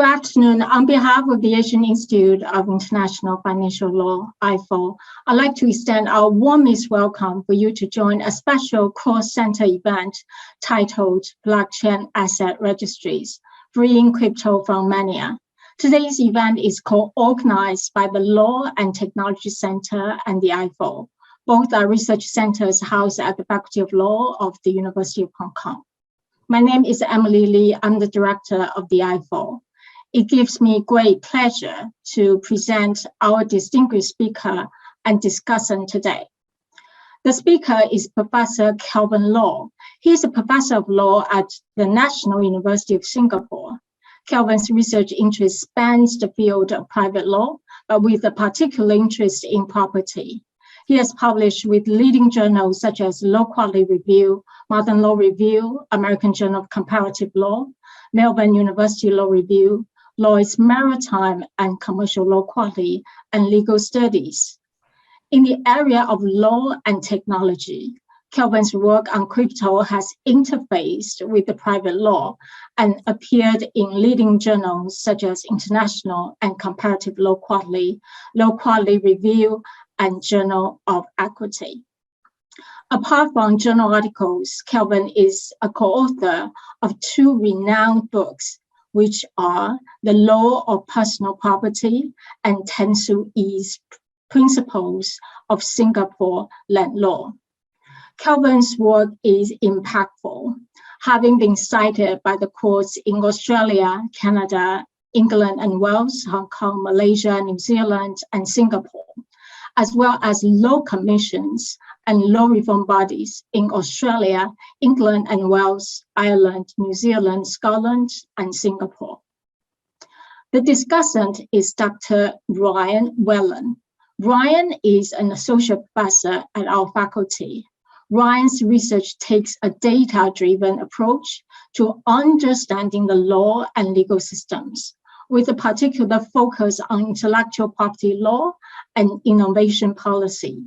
Good afternoon. On behalf of the Asian Institute of International Financial Law, AIIFL, I'd like to extend our warmest welcome for you to join a special cross-center event titled Blockchain Asset Registries, Freeing Crypto from Mania. Today's event is co-organized by the Law and Technology Center and the AIIFL. Both are research centers housed at the Faculty of Law of the University of Hong Kong. My name is Emily Lee. I'm the director of the AIIFL. It gives me great pleasure to present our distinguished speaker and discussant today. The speaker is Professor Kelvin Low. He is a professor of law at the National University of Singapore. Kelvin's research interest spans the field of private law, but with a particular interest in property. He has published with leading journals such as Law Quality Review, Modern Law Review, American Journal of Comparative Law, Melbourne University Law Review, Lloyd's Maritime and Commercial Law Quality, and Legal Studies. In the area of law and technology, Kelvin's work on crypto has interfaced with the private law and appeared in leading journals such as International and Comparative Law Quality Review, and Journal of Equity. Apart from journal articles, Kelvin is a co-author of two renowned books, which are The Law of Personal Property and Tenshu Yi's Principles of Singapore Land Law. Kelvin's work is impactful, having been cited by the courts in Australia, Canada, England and Wales, Hong Kong, Malaysia, New Zealand, and Singapore, as well as law commissions and law reform bodies in Australia, England and Wales, Ireland, New Zealand, Scotland, and Singapore. The discussant is Dr. Ryan Whelan. Ryan is an associate professor at our faculty. Ryan's research takes a data-driven approach to understanding the law and legal systems, with a particular focus on intellectual property law and innovation policy.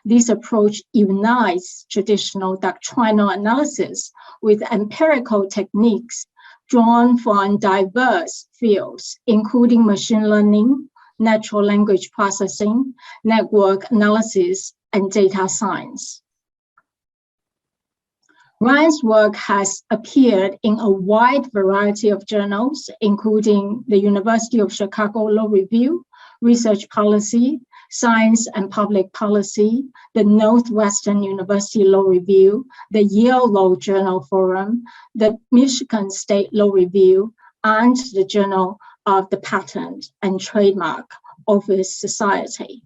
This approach unites traditional doctrinal analysis with empirical techniques drawn from diverse fields, including machine learning, natural language processing, network analysis, and data science. Ryan's work has appeared in a wide variety of journals, including the University of Chicago Law Review, Research Policy, Science and Public Policy, the Northwestern University Law Review, the Yale Law Journal Forum, the Michigan State Law Review, and the Journal of the Patent and Trademark Office Society.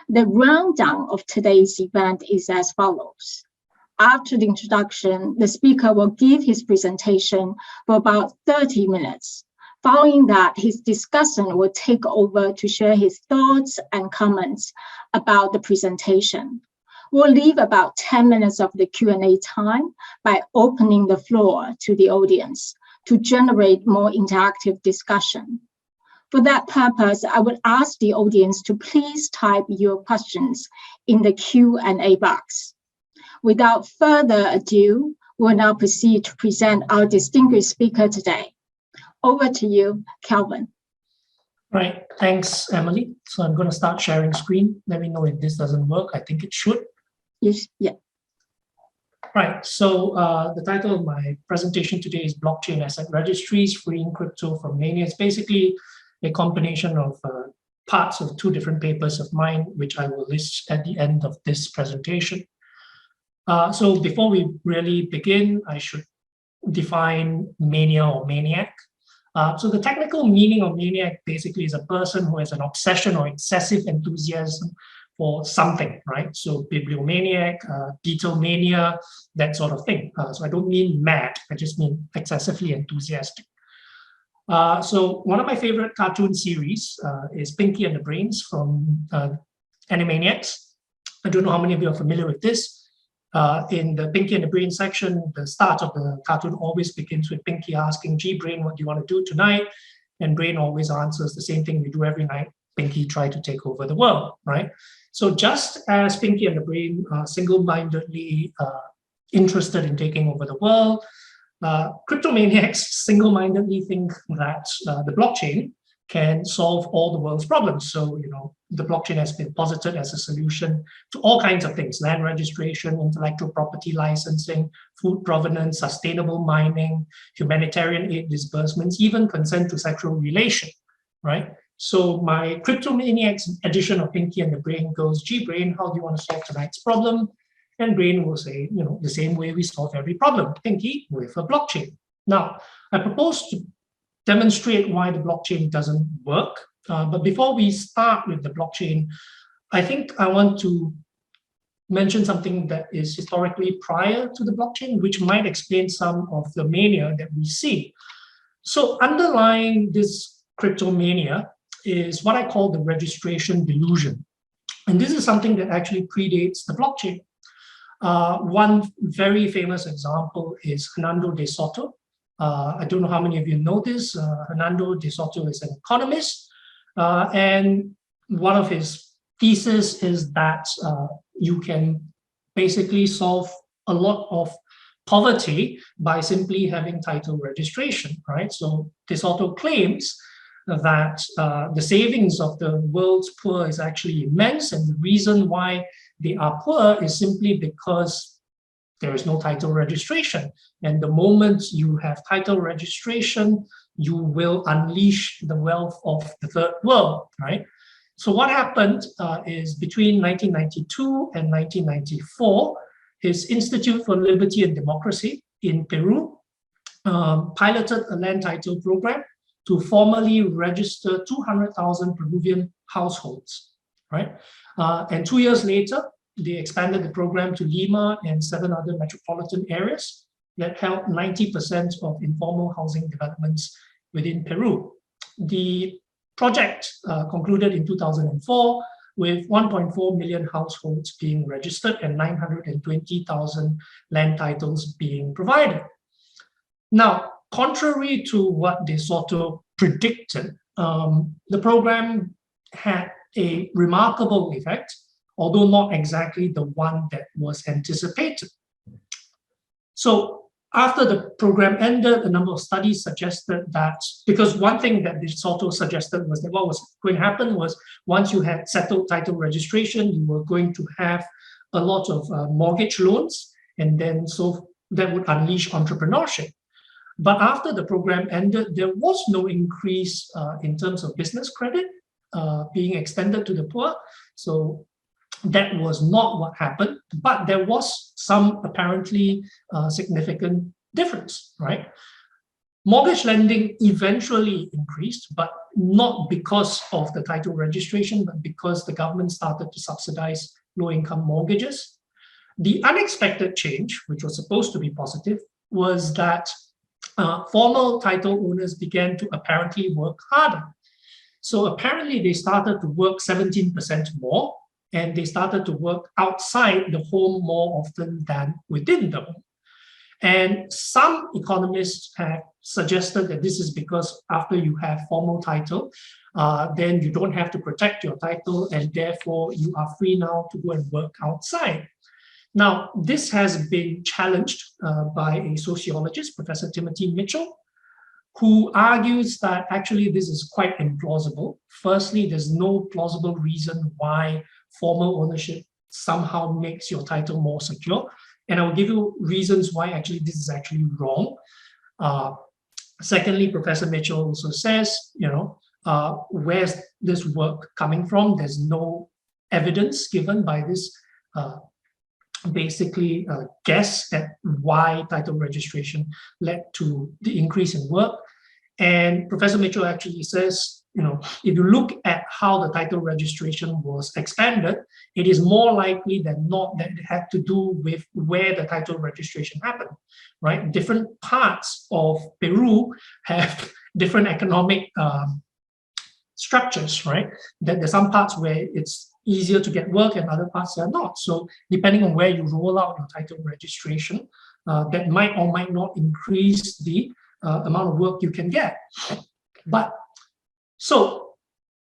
The rundown of today's event is as follows. After the introduction, the speaker will give his presentation for about 30 minutes. Following that, his discussant will take over to share his thoughts and comments about the presentation. We'll leave about 10 minutes of the Q&A time by opening the floor to the audience to generate more interactive discussion. For that purpose, I would ask the audience to please type your questions in the Q&A box. Without further ado, we'll now proceed to present our distinguished speaker today. Over to you, Kelvin. Right, thanks, Emily. So I'm going to start sharing screen. Let me know if this doesn't work. I think it should. Yes, yeah. Right, so the title of my presentation today is Blockchain Asset Registries, Freeing Crypto from Mania. It's basically a combination of parts of two different papers of mine, which I will list at the end of this presentation. So before we really begin, I should define mania or maniac. So the technical meaning of maniac basically is a person who has an obsession or excessive enthusiasm for something, right? So bibliomaniac, Beatlemania, that sort of thing. So I don't mean mad, I just mean excessively enthusiastic. So one of my favorite cartoon series is Pinky and the Brains from Animaniacs. I don't know how many of you are familiar with this. In the Pinky and the Brain section, the start of the cartoon always begins with Pinky asking, gee, Brain, what do you want to do tonight? And Brain always answers the same thing we do every night. Pinky tried to take over the world, right? So just as Pinky and the Brain are single-mindedly interested in taking over the world, Cryptomaniacs single-mindedly think that the blockchain can solve all the world's problems. So, the blockchain has been posited as a solution to all kinds of things: land registration, intellectual property licensing, food provenance, sustainable mining, humanitarian aid disbursements, even consent to sexual relation, right? So my Cryptomaniacs edition of Pinky and the Brain goes, gee, Brain, how do you want to solve tonight's problem? And Brain will say, the same way we solve every problem, Pinky, with a blockchain. Now, I propose to demonstrate why the blockchain doesn't work. But before we start with the blockchain, I think I want to mention something that is historically prior to the blockchain, which might explain some of the mania that we see. So underlying this cryptomania is what I call the registration delusion. And this is something that actually predates the blockchain. One very famous example is Hernando de Soto. I don't know how many of you know this. Hernando de Soto is an economist, and one of his theses is that you can basically solve a lot of poverty by simply having title registration, right? So de Soto claims that the savings of the world's poor is actually immense, and the reason why they are poor is simply because there is no title registration. And the moment you have title registration, you will unleash the wealth of the third world, right? So what happened is between 1992 and 1994, his Institute for Liberty and Democracy in Peru piloted a land title program to formally register 200,000 Peruvian households, right? And 2 years later, they expanded the program to Lima and 7 other metropolitan areas that held 90% of informal housing developments within Peru. The project concluded in 2004 with 1.4 million households being registered and 920,000 land titles being provided. Now, contrary to what De Soto predicted, the program had a remarkable effect, although not exactly the one that was anticipated. So after the program ended, a number of studies suggested that, because one thing that De Soto suggested was that what was going to happen was once you had settled title registration, you were going to have a lot of mortgage loans, and then so that would unleash entrepreneurship. But after the program ended, there was no increase in terms of business credit being extended to the poor. So that was not what happened, but there was some apparently significant difference, right? Mortgage lending eventually increased, but not because of the title registration, but because the government started to subsidize low-income mortgages. The unexpected change, which was supposed to be positive, was that formal title owners began to apparently work harder. So apparently they started to work 17% more, and they started to work outside the home more often than within the home. And some economists have suggested that this is because after you have formal title, then you don't have to protect your title, and therefore you are free now to go and work outside. Now, this has been challenged by a sociologist, Professor Timothy Mitchell, who argues that actually this is quite implausible. Firstly, there's no plausible reason why formal ownership somehow makes your title more secure. And I will give you reasons why actually this is actually wrong. Secondly, Professor Mitchell also says, where's this work coming from? There's no evidence given by this basically guess at why title registration led to the increase in work. And Professor Mitchell actually says, if you look at how the title registration was expanded, it is more likely than not that it had to do with where the title registration happened, right? Different parts of Peru have different economic structures, right? That there's some parts where it's easier to get work and other parts are not. So depending on where you roll out your title registration, that might or might not increase the amount of work you can get. But so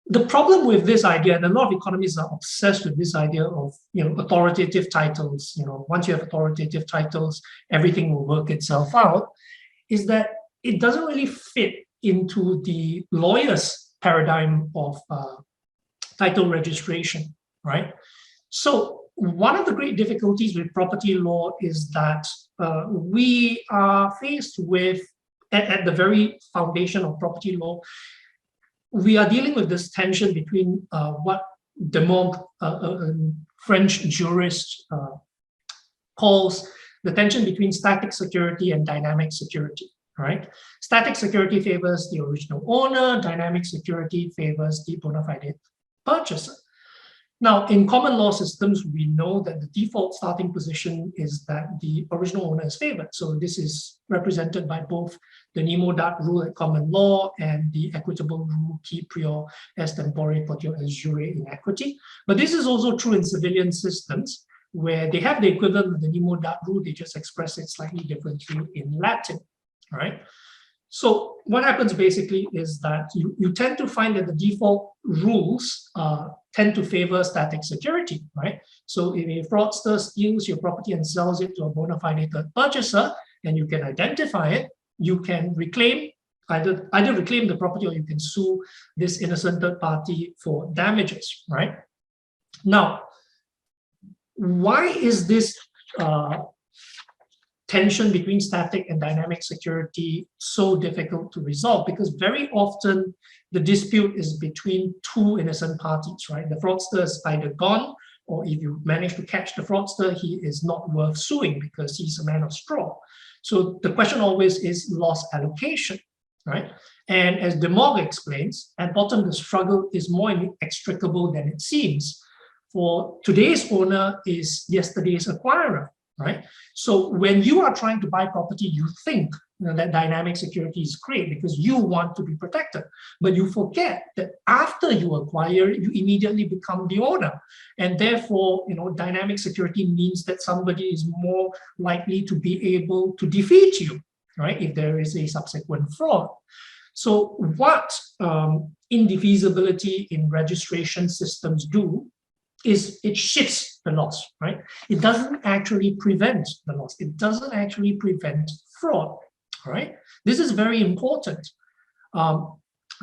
the problem with this idea, and a lot of economists are obsessed with this idea of authoritative titles. Once you have authoritative titles, everything will work itself out. is that it doesn't really fit into the lawyer's paradigm of title registration, right? So one of the great difficulties with property law is that we are faced with, at the very foundation of property law, we are dealing with this tension between what Demog, a French jurist, calls the tension between static security and dynamic security, right? Static security favors the original owner, dynamic security favors the bona fide purchaser. Now, in common law systems, we know that the default starting position is that the original owner is favored. So this is represented by both the nemo dat rule at common law and the equitable rule qui prior est tempore potio est jure in equity. But this is also true in civilian systems, where they have the equivalent of the nemo dat rule, they just express it slightly differently in Latin, right? So what happens basically is that you tend to find that the default rules tend to favor static security, right? So if a fraudster steals your property and sells it to a bona fide third purchaser, and you can identify it, you can reclaim, either reclaim the property or you can sue this innocent third party for damages, right? Now, why is this tension between static and dynamic security so difficult to resolve? Because very often the dispute is between two innocent parties, right? The fraudster is either gone, or if you manage to catch the fraudster, he is not worth suing because he's a man of straw. So the question always is loss allocation, right? And as Demog explains, at bottom, the struggle is more inextricable than it seems. For today's owner is yesterday's acquirer, right? So when you are trying to buy property, you think that dynamic security is great because you want to be protected, but you forget that after you acquire, you immediately become the owner. And therefore, dynamic security means that somebody is more likely to be able to defeat you, right? If there is a subsequent fraud. So what indivisibility in registration systems do is it shifts the loss, right? It doesn't actually prevent the loss. It doesn't actually prevent fraud, right? This is very important.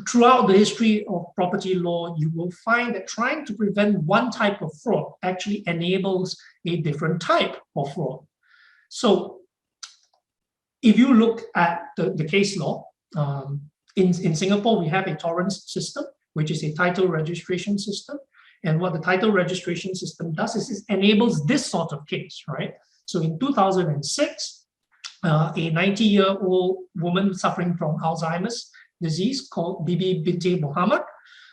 Throughout the history of property law, you will find that trying to prevent one type of fraud actually enables a different type of fraud. So if you look at the case law, in Singapore, we have a torrents system, which is a title registration system. And what the title registration system does is it enables this sort of case, right? So in 2006, a 90-year-old woman suffering from Alzheimer's disease called Bibi Binti Muhammad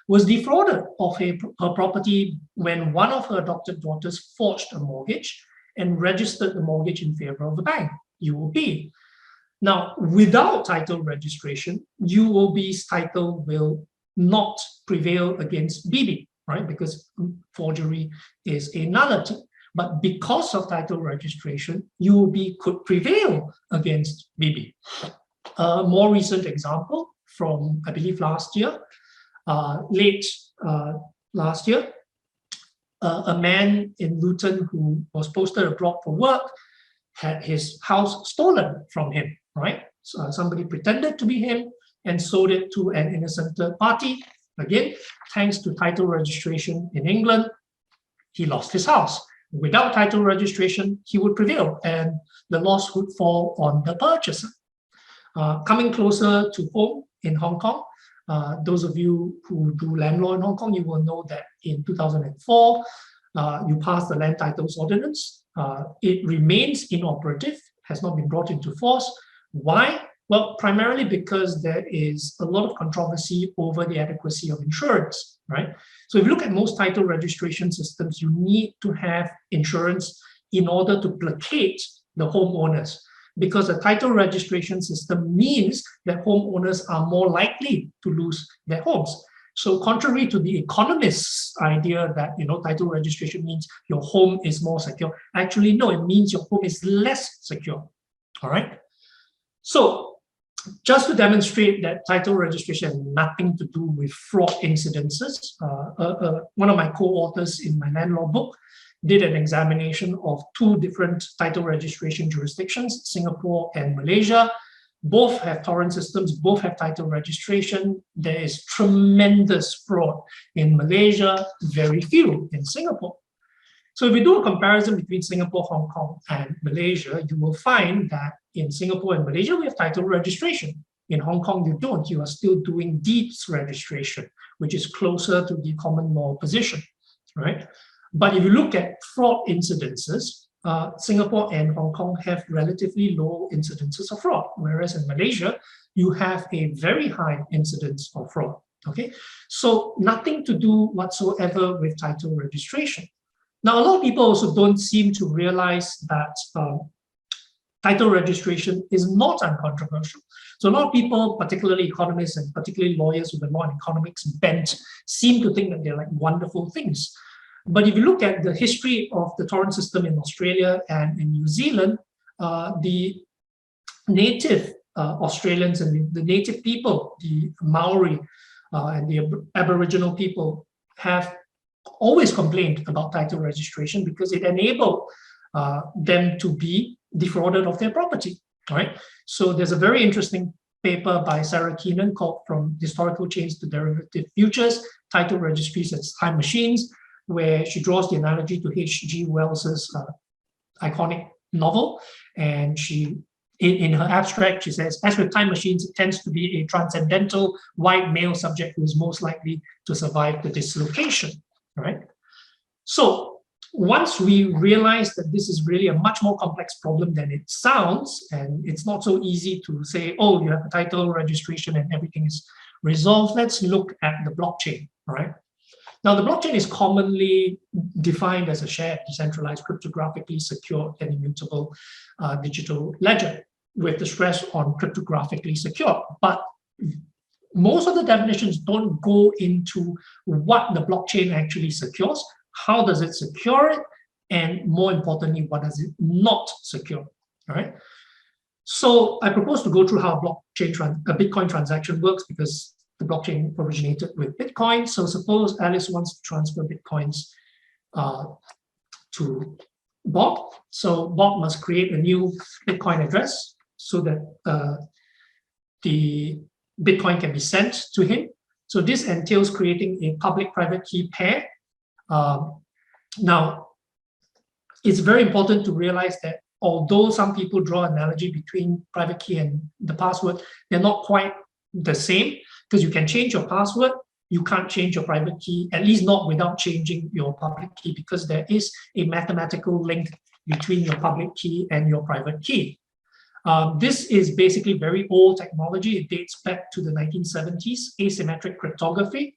was defrauded of her property when one of her adopted daughters forged a mortgage and registered the mortgage in favor of the bank, UOB. Now, without title registration, UOB's title will not prevail against Bibi, right? Because forgery is a nullity. But because of title registration, UOB could prevail against Bibi. A more recent example from, I believe, last year, late last year, a man in Luton who was posted abroad for work had his house stolen from him, right? So somebody pretended to be him and sold it to an innocent third party. Again, thanks to title registration in England, he lost his house. Without title registration, he would prevail and the loss would fall on the purchaser. Coming closer to home in Hong Kong, those of you who do land law in Hong Kong, you will know that in 2004, you passed the Land Titles Ordinance. It remains inoperative, has not been brought into force. Why? Well, primarily because there is a lot of controversy over the adequacy of insurance, right? So if you look at most title registration systems, you need to have insurance in order to placate the homeowners, because a title registration system means that homeowners are more likely to lose their homes. So contrary to the economist's idea that title registration means your home is more secure, actually no, it means your home is less secure. All right. So just to demonstrate that title registration has nothing to do with fraud incidences, one of my co-authors in my land law book did an examination of two different title registration jurisdictions, Singapore and Malaysia. Both have torrent systems, both have title registration. There is tremendous fraud in Malaysia, very few in Singapore. So if we do a comparison between Singapore, Hong Kong, and Malaysia, you will find that in Singapore and Malaysia, we have title registration. In Hong Kong, you don't. You are still doing deeds registration, which is closer to the common law position, right? But if you look at fraud incidences, Singapore and Hong Kong have relatively low incidences of fraud, whereas in Malaysia, you have a very high incidence of fraud, okay? So nothing to do whatsoever with title registration. Now, a lot of people also don't seem to realize that title registration is not uncontroversial. So a lot of people, particularly economists and particularly lawyers with a law and economics bent, seem to think that they're like wonderful things. But if you look at the history of the torrent system in Australia and in New Zealand, the native Australians and the native people, the Maori and the Aboriginal people, have always complained about title registration because it enabled them to be defrauded of their property, right? So there's a very interesting paper by Sarah Keenan called From Historical Chains to Derivative Futures, Title Registries as Time Machines, where she draws the analogy to H.G. Wells's iconic novel. And she, in her abstract, she says, as with time machines, it tends to be a transcendental white male subject who is most likely to survive the dislocation, right? So once we realize that this is really a much more complex problem than it sounds, and it's not so easy to say, oh, you have a title registration and everything is resolved, let's look at the blockchain, right? Now, the blockchain is commonly defined as a shared, decentralized, cryptographically secured, and immutable digital ledger, with the stress on cryptographically secure. But most of the definitions don't go into what the blockchain actually secures, how does it secure it, and more importantly, what does it not secure, all right? So I propose to go through how a Bitcoin transaction works, because the blockchain originated with Bitcoin. So suppose Alice wants to transfer Bitcoins to Bob. So Bob must create a new Bitcoin address so that the Bitcoin can be sent to him. So this entails creating a public-private key pair. Now, it's very important to realize that although some people draw an analogy between private key and the password, they're not quite the same, because you can change your password, you can't change your private key, at least not without changing your public key, because there is a mathematical link between your public key and your private key. This is basically very old technology. It dates back to the 1970s, asymmetric cryptography.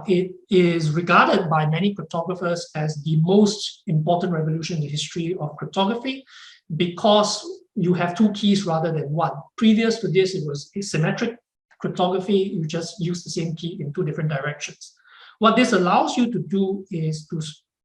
It is regarded by many cryptographers as the most important revolution in the history of cryptography, because you have two keys rather than one. Previous to this, it was asymmetric cryptography. You just use the same key in two different directions. What this allows you to do is to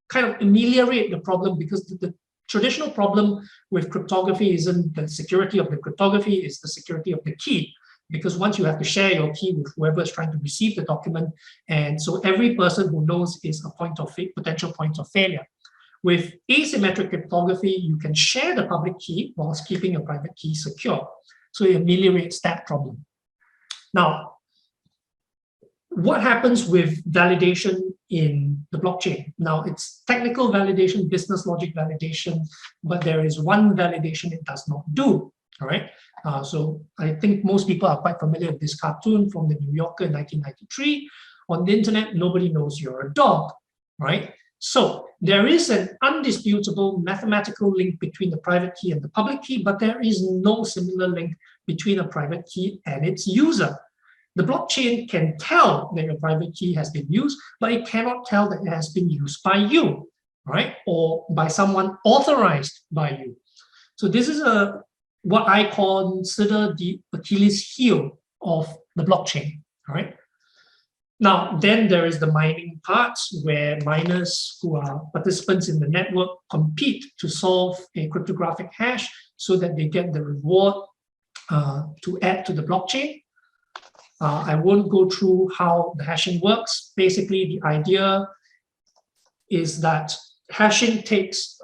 kind of ameliorate the problem, because the traditional problem with cryptography isn't the security of the cryptography, it's the security of the key. Because once you have to share your key with whoever is trying to receive the document, and so every person who knows is a potential point of failure. With asymmetric cryptography, you can share the public key whilst keeping your private key secure. So it ameliorates that problem. Now, what happens with validation in the blockchain? Now, it's technical validation, business logic validation, but there is one validation it does not do, all right? So I think most people are quite familiar with this cartoon from the New Yorker in 1993. On the internet, nobody knows you're a dog, right? So there is an undisputable mathematical link between the private key and the public key, but there is no similar link between a private key and its user. The blockchain can tell that your private key has been used, but it cannot tell that it has been used by you, right? Or by someone authorized by you. So this is what I consider the Achilles heel of the blockchain, all right? Now, then there is the mining part, where miners who are participants in the network compete to solve a cryptographic hash so that they get the reward to add to the blockchain. I won't go through how the hashing works. Basically, the idea is that hashing takes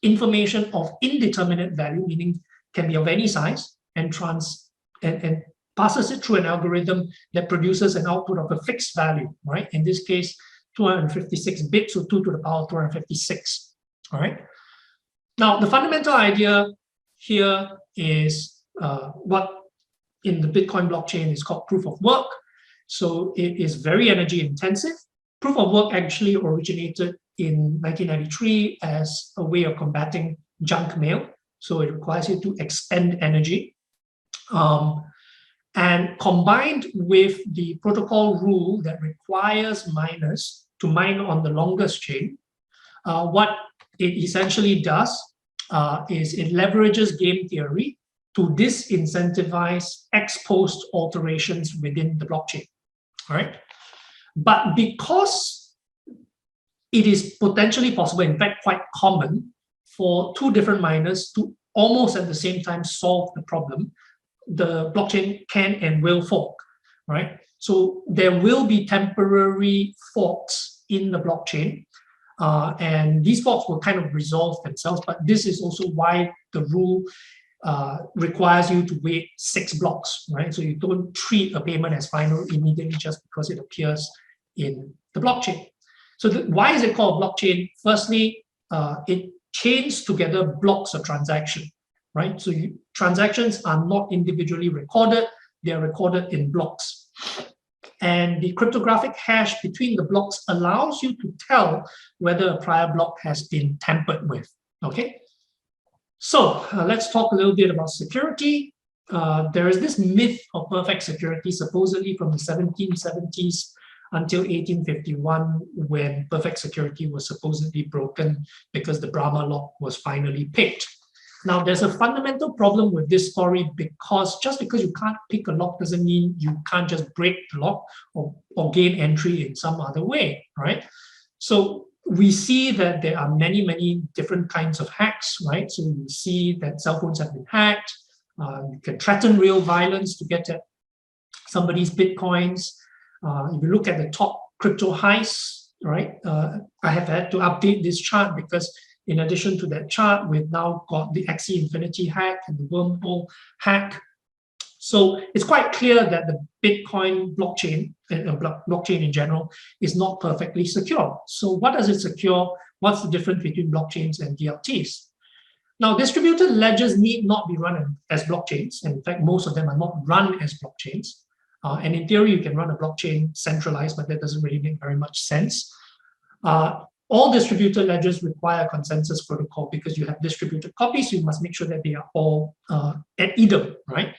information of indeterminate value, meaning can be of any size, and passes it through an algorithm that produces an output of a fixed value, right? In this case, 256 bits, so 2 to the power 256, all right? Now, the fundamental idea here is what in the Bitcoin blockchain is called proof of work. So it is very energy intensive. Proof of work actually originated in 1993 as a way of combating junk mail. So it requires you to expend energy. And combined with the protocol rule that requires miners to mine on the longest chain, what it essentially does is it leverages game theory to disincentivize ex post alterations within the blockchain, all right? But because it is potentially possible, in fact, quite common for two different miners to almost at the same time solve the problem, the blockchain can and will fork, right? So there will be temporary forks in the blockchain, and these forks will kind of resolve themselves, but this is also why the rule requires you to wait 6 blocks, right? So you don't treat a payment as final immediately just because it appears in the blockchain. So why is it called blockchain? Firstly, it chains together blocks of transaction, right? So transactions are not individually recorded, they're recorded in blocks. And the cryptographic hash between the blocks allows you to tell whether a prior block has been tampered with, okay? So let's talk a little bit about security. There is this myth of perfect security, supposedly from the 1770s until 1851, when perfect security was supposedly broken because the Brahma lock was finally picked. Now, there's a fundamental problem with this story, because just because you can't pick a lock doesn't mean you can't just break the lock or gain entry in some other way, right? So we see that there are many, many different kinds of hacks, right? So we see that cell phones have been hacked. You can threaten real violence to get at somebody's Bitcoins. If you look at the top crypto highs, right? I have had to update this chart because in addition to that chart, we've now got the Axie Infinity hack and the wormhole hack. So it's quite clear that the Bitcoin blockchain, blockchain in general, is not perfectly secure. So what does it secure? What's the difference between blockchains and DLTs? Now, distributed ledgers need not be run as blockchains. And in fact, most of them are not run as blockchains. And in theory, you can run a blockchain centralized, but that doesn't really make very much sense. All distributed ledgers require a consensus protocol because you have distributed copies. So you must make sure that they are all at idem, right?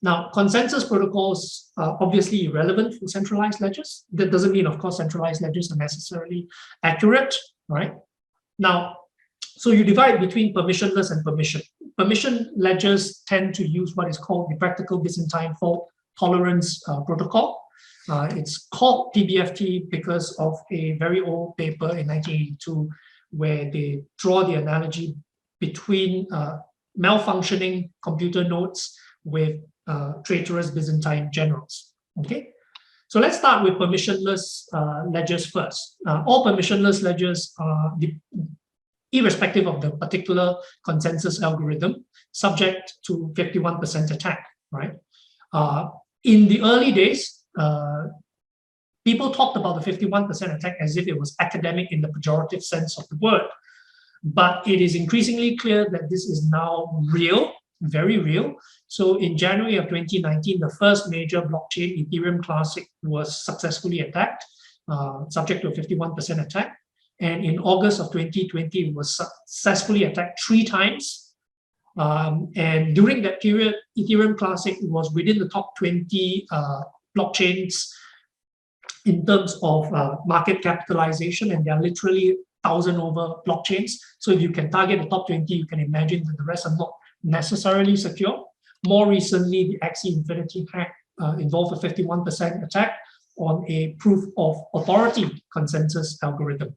Now, consensus protocols are obviously irrelevant for centralized ledgers. That doesn't mean, of course, centralized ledgers are necessarily accurate, right? Now, so you divide between permissionless and permission. Permission ledgers tend to use what is called the practical Byzantine fault tolerance protocol. It's called PBFT because of a very old paper in 1982 where they draw the analogy between malfunctioning computer nodes with traitorous Byzantine generals. Okay, so let's start with permissionless ledgers first. All permissionless ledgers are, irrespective of the particular consensus algorithm, subject to 51% attack, right? In the early days, people talked about the 51% attack as if it was academic in the pejorative sense of the word. But it is increasingly clear that this is now real, very real. So in January of 2019, the first major blockchain, Ethereum Classic, was successfully attacked, subject to a 51% attack. And in August of 2020, it was successfully attacked 3 times. And during that period, Ethereum Classic was within the top 20 blockchains in terms of market capitalization, and there are literally 1,000 over blockchains. So if you can target the top 20, you can imagine that the rest are not necessarily secure. More recently, the Axie Infinity hack involved a 51% attack on a proof of authority consensus algorithm.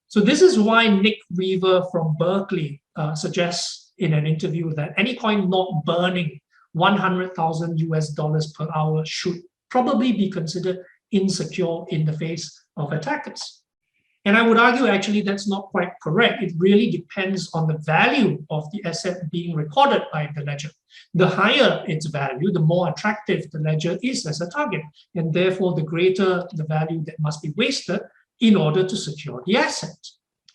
So this is why Nick Weaver from Berkeley suggests in an interview that any coin not burning 100,000 US dollars per hour should probably be considered insecure in the face of attackers. And I would argue actually that's not quite correct. It really depends on the value of the asset being recorded by the ledger. The higher its value, the more attractive the ledger is as a target, and therefore the greater the value that must be wasted in order to secure the asset,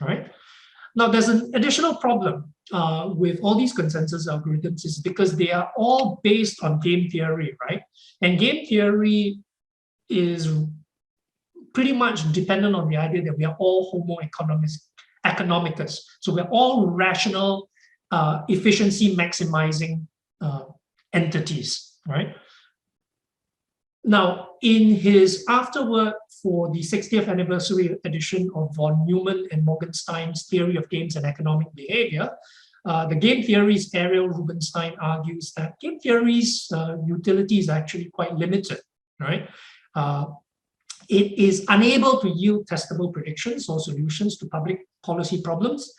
right? Now, there's an additional problem with all these consensus algorithms is because they are all based on game theory, right? And game theory is pretty much dependent on the idea that we are all homo economicus. So we're all rational, efficiency maximizing entities, right? Now, in his afterword for the 60th anniversary edition of von Neumann and Morgenstein's Theory of Games and Economic Behavior, the game theory's Ariel Rubinstein argues that game theory's utility is actually quite limited, right? It is unable to yield testable predictions or solutions to public policy problems.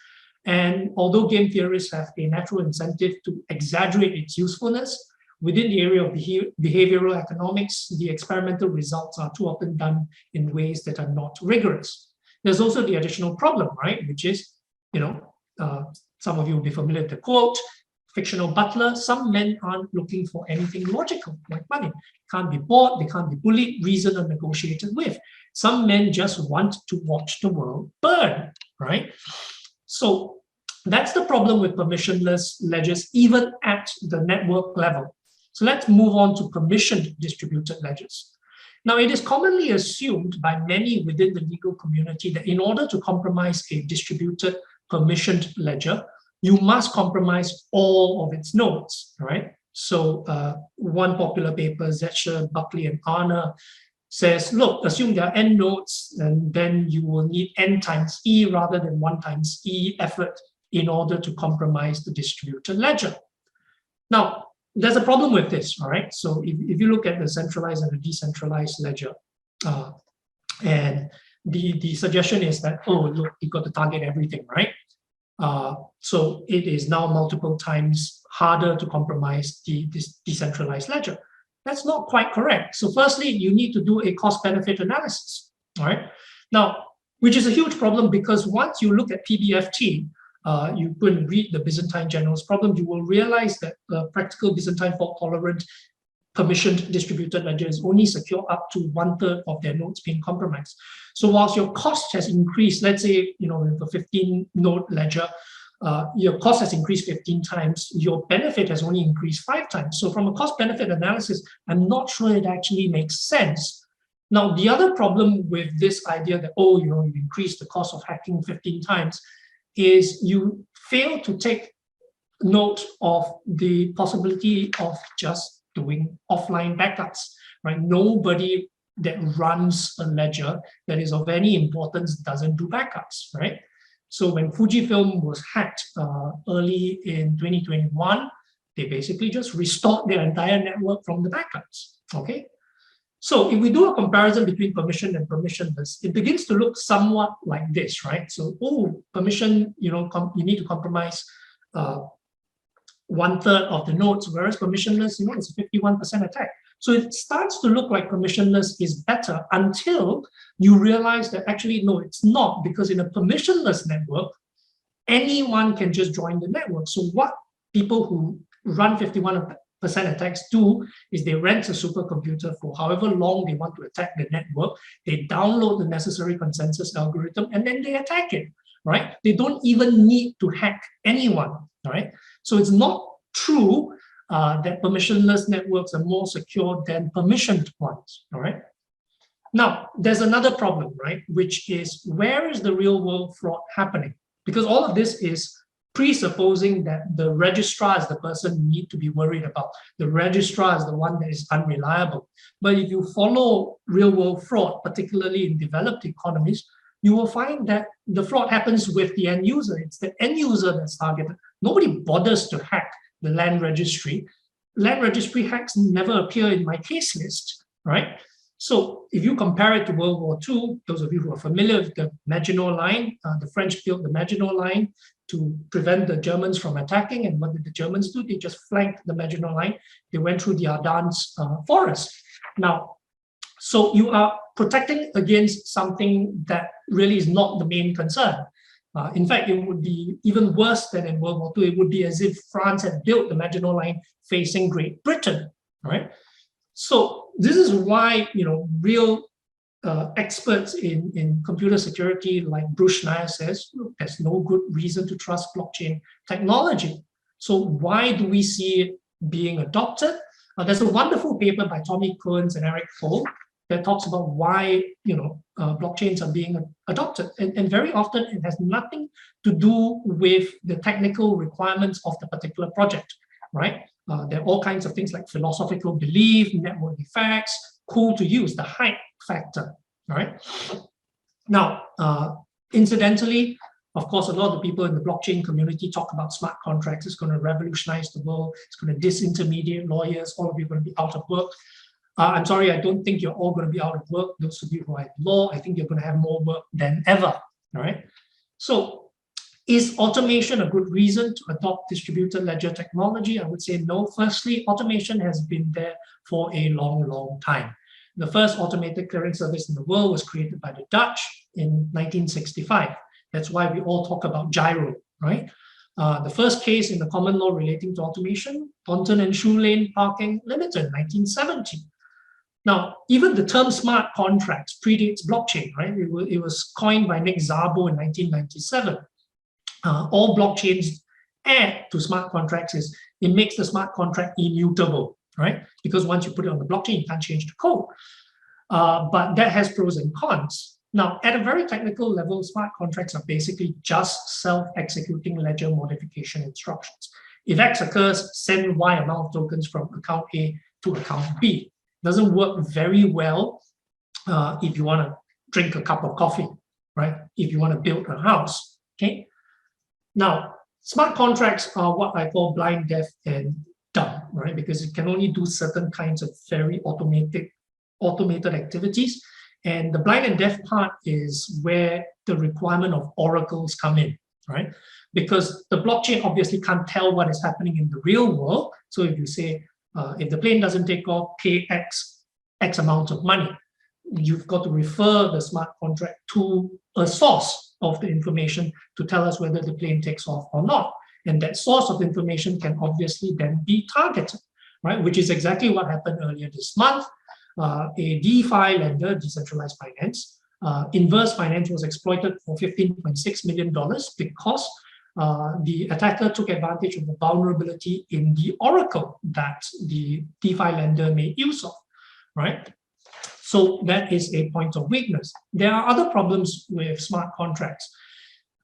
And although game theorists have a natural incentive to exaggerate its usefulness, within the area of behavioral economics, the experimental results are too often done in ways that are not rigorous. There's also the additional problem, right? Which is, some of you will be familiar with the quote, fictional butler, some men aren't looking for anything logical, like money. Can't be bought, they can't be bullied, reasoned, or negotiated with. Some men just want to watch the world burn, right? So that's the problem with permissionless ledgers, even at the network level. So let's move on to permissioned distributed ledgers. Now, it is commonly assumed by many within the legal community that in order to compromise a distributed permissioned ledger, you must compromise all of its nodes, right? So one popular paper, Zetscher, Buckley, and Arner says, look, assume there are n nodes, and then you will need n times e rather than 1 times e effort in order to compromise the distributed ledger. Now, there's a problem with this, all right? So if you look at the centralized and the decentralized ledger, and the suggestion is that, oh, look, you've got to target everything, right? So it is now multiple times harder to compromise this decentralized ledger. That's not quite correct. So firstly, you need to do a cost-benefit analysis, all right? Now, which is a huge problem because once you look at PBFT, you go and read the Byzantine generals problem, you will realize that practical Byzantine fault-tolerant permissioned distributed ledger is only secure up to 1/3 of their nodes being compromised. So whilst your cost has increased, let's say, with a 15-node ledger, your cost has increased 15 times, your benefit has only increased 5 times. So from a cost-benefit analysis, I'm not sure it actually makes sense. Now, the other problem with this idea that, oh, you increase the cost of hacking 15 times is you fail to take note of the possibility of just doing offline backups, right? Nobody that runs a ledger that is of any importance doesn't do backups, right? So when Fujifilm was hacked early in 2021, they basically just restored their entire network from the backups, okay? So if we do a comparison between permission and permissionless, it begins to look somewhat like this, right? So, oh, permission, you need to compromise 1/3 of the nodes, whereas permissionless, it's a 51% attack. So it starts to look like permissionless is better until you realize that actually, no, it's not, because in a permissionless network, anyone can just join the network. So what people who run 51% attacks do is they rent a supercomputer for however long they want to attack the network. They download the necessary consensus algorithm and then they attack it, right? They don't even need to hack anyone, right? So it's not true that permissionless networks are more secure than permissioned ones, all right? Now, there's another problem, right? Which is, where is the real world fraud happening? Because all of this is presupposing that the registrar is the person you need to be worried about. The registrar is the one that is unreliable. But if you follow real world fraud, particularly in developed economies, you will find that the fraud happens with the end user. It's the end user that's targeted. Nobody bothers to hack the land registry. Land registry hacks never appear in my case list, right? So if you compare it to World War II, those of you who are familiar with the Maginot Line, the French built the Maginot Line to prevent the Germans from attacking. And what did the Germans do? They just flanked the Maginot Line. They went through the Ardennes forest. Now, so you are protecting against something that really is not the main concern. In fact, it would be even worse than in World War II. It would be as if France had built the Maginot Line facing Great Britain, right? So this is why, real experts in computer security like Bruce Schneier says, look, there's no good reason to trust blockchain technology. So why do we see it being adopted? There's a wonderful paper by Tommy Cohns and Eric Foll that talks about why blockchains are being adopted, and very often it has nothing to do with the technical requirements of the particular project, right? There are all kinds of things like philosophical belief, network effects, cool to use, the hype factor, right? Now, incidentally, of course, a lot of the people in the blockchain community talk about smart contracts. It's going to revolutionize the world. It's going to disintermediate lawyers. All of you are going to be out of work. I'm sorry, I don't think you're all going to be out of work. Those of you who are in law, I think you're going to have more work than ever, all right? So is automation a good reason to adopt distributed ledger technology? I would say no. Firstly, automation has been there for a long, long time. The first automated clearing service in the world was created by the Dutch in 1965. That's why we all talk about gyro, right? The first case in the common law relating to automation, Thornton and Shoe Lane Parking Limited, 1970. Now, even the term smart contracts predates blockchain, right? It was coined by Nick Szabo in 1997. All blockchains add to smart contracts is it makes the smart contract immutable, right? Because once you put it on the blockchain, you can't change the code. But that has pros and cons. Now, at a very technical level, smart contracts are basically just self-executing ledger modification instructions. If X occurs, send Y amount of tokens from account A to account B. Doesn't work very well if you want to drink a cup of coffee, right? If you want to build a house, okay? Now, smart contracts are what I call blind, deaf, and dumb, right? Because it can only do certain kinds of very automated activities. And the blind and deaf part is where the requirement of oracles come in, right? Because the blockchain obviously can't tell what is happening in the real world. So if you say, if the plane doesn't take off, pay X amount of money, you've got to refer the smart contract to a source of the information to tell us whether the plane takes off or not. And that source of information can obviously then be targeted, right? Which is exactly what happened earlier this month. A DeFi lender, decentralized finance, Inverse Finance was exploited for $15.6 million because the attacker took advantage of the vulnerability in the oracle that the DeFi lender made use of, right? So that is a point of weakness. There are other problems with smart contracts.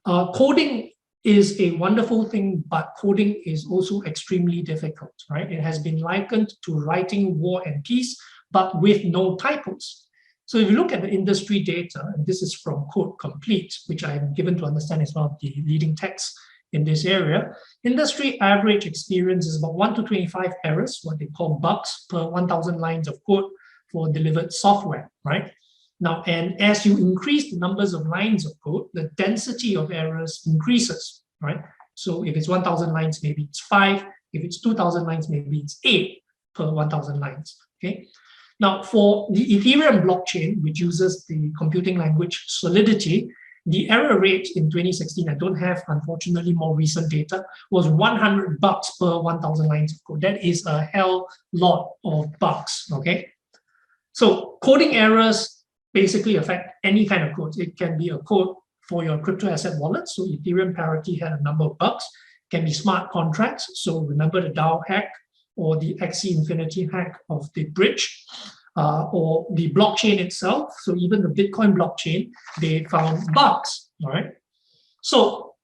Coding is a wonderful thing, but coding is also extremely difficult, right? It has been likened to writing War and Peace, but with no typos. So if you look at the industry data, and this is from Code Complete, which I am given to understand is one of the leading texts in this area, industry average experience is about 1 to 25 errors, what they call bugs, per 1,000 lines of code for delivered software, right? Now, and as you increase the numbers of lines of code, the density of errors increases, right? So if it's 1,000 lines, maybe it's 5. If it's 2,000 lines, maybe it's 8 per 1,000 lines, okay? Now, for the Ethereum blockchain, which uses the computing language Solidity, the error rate in 2016, I don't have, unfortunately, more recent data, was 100 bucks per 1,000 lines of code. That is a hell lot of bucks, okay? So coding errors basically affect any kind of code. It can be a code for your crypto asset wallet. So Ethereum Parity had a number of bugs. It can be smart contracts. So remember the DAO hack, or the Axie Infinity hack of the bridge, or the blockchain itself. So even the Bitcoin blockchain, they found bugs, all right? So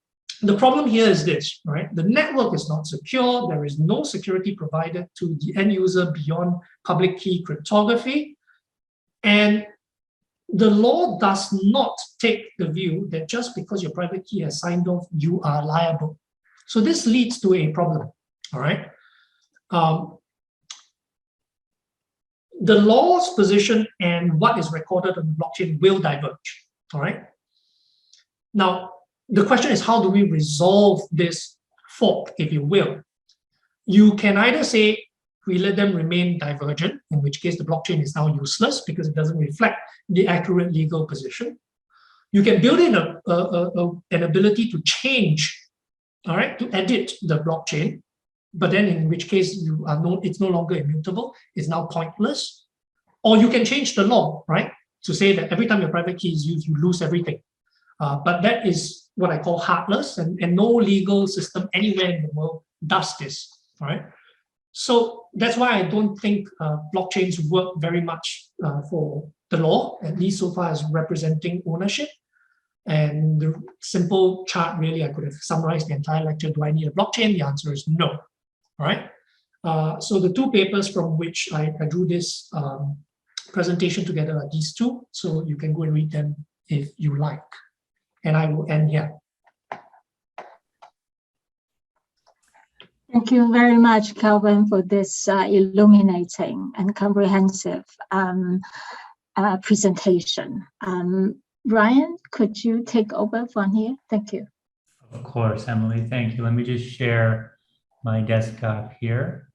the problem here is this, right? The network is not secure. There is no security provided to the end user beyond public key cryptography. And the law does not take the view that just because your private key has signed off, you are liable. So this leads to a problem, all right? The law's position and what is recorded on the blockchain will diverge, all right? Now, the question is, how do we resolve this fork, if you will? You can either say, we let them remain divergent, in which case the blockchain is now useless because it doesn't reflect the accurate legal position. You can build in an ability to change, all right, to edit the blockchain, but then in which case it's no longer immutable, it's now pointless. Or you can change the law, right, to say that every time your private key is used, you lose everything. But that is what I call heartless, and no legal system anywhere in the world does this, all right? So that's why I don't think blockchains work very much for the law, at least so far as representing ownership. And the simple chart, really, I could have summarized the entire lecture. Do I need a blockchain? The answer is no, all right? So the two papers from which I drew this presentation together are these two. So you can go and read them if you like. And I will end here. Thank you very much, Kelvin, for this illuminating and comprehensive presentation. Ryan, could you take over from here? Thank you. Of course, Emily, thank you. Let me just share my desktop here.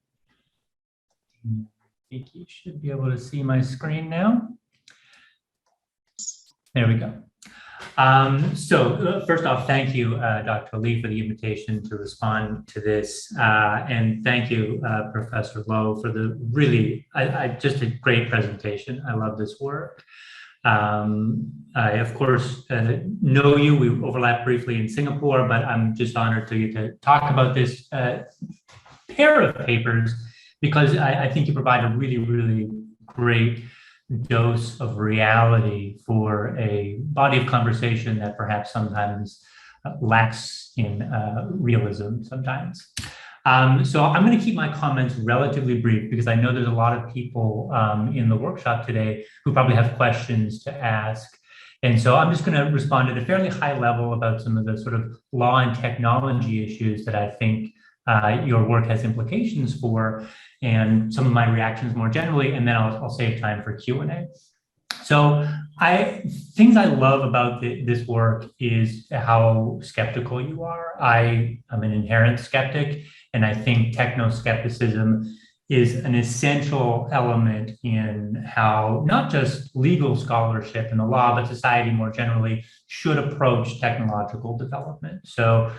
I think you should be able to see my screen now. There we go. So first off, thank you, Dr. Lee, for the invitation to respond to this. And thank you, Professor Low, for the really, just a great presentation. I love this work. I, of course, know you. We overlapped briefly in Singapore, but I'm just honored to get to talk about this pair of papers because I think you provide a really, really great dose of reality for a body of conversation that perhaps sometimes lacks in realism sometimes. So I'm going to keep my comments relatively brief because I know there's a lot of people in the workshop today who probably have questions to ask. And so I'm just going to respond at a fairly high level about some of the sort of law and technology issues that I think your work has implications for, and some of my reactions more generally, and then I'll save time for Q&A. So things I love about this work is how skeptical you are. I'm an inherent skeptic, and I think techno-skepticism is an essential element in how not just legal scholarship and the law, but society more generally should approach technological development. So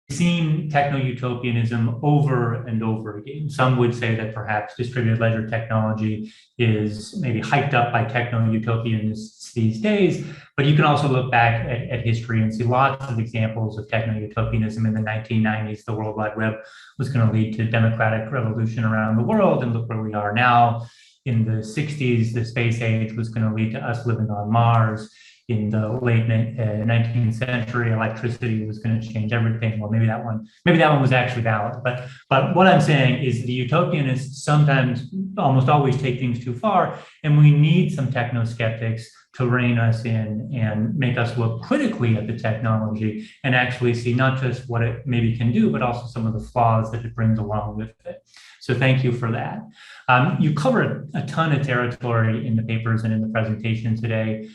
we've seen techno-utopianism over and over again. Some would say that perhaps distributed ledger technology is maybe hyped up by techno-utopianists these days, but you can also look back at history and see lots of examples of techno-utopianism. In the 1990s, the World Wide Web was going to lead to democratic revolution around the world, and look where we are now. In the 60s, the space age was going to lead to us living on Mars. In the late 19th century, electricity was going to change everything. Well, maybe that one was actually valid. But what I'm saying is the utopianists sometimes, almost always, take things too far, and we need some techno-skeptics to rein us in and make us look critically at the technology and actually see not just what it maybe can do, but also some of the flaws that it brings along with it. So thank you for that. You covered a ton of territory in the papers and in the presentation today.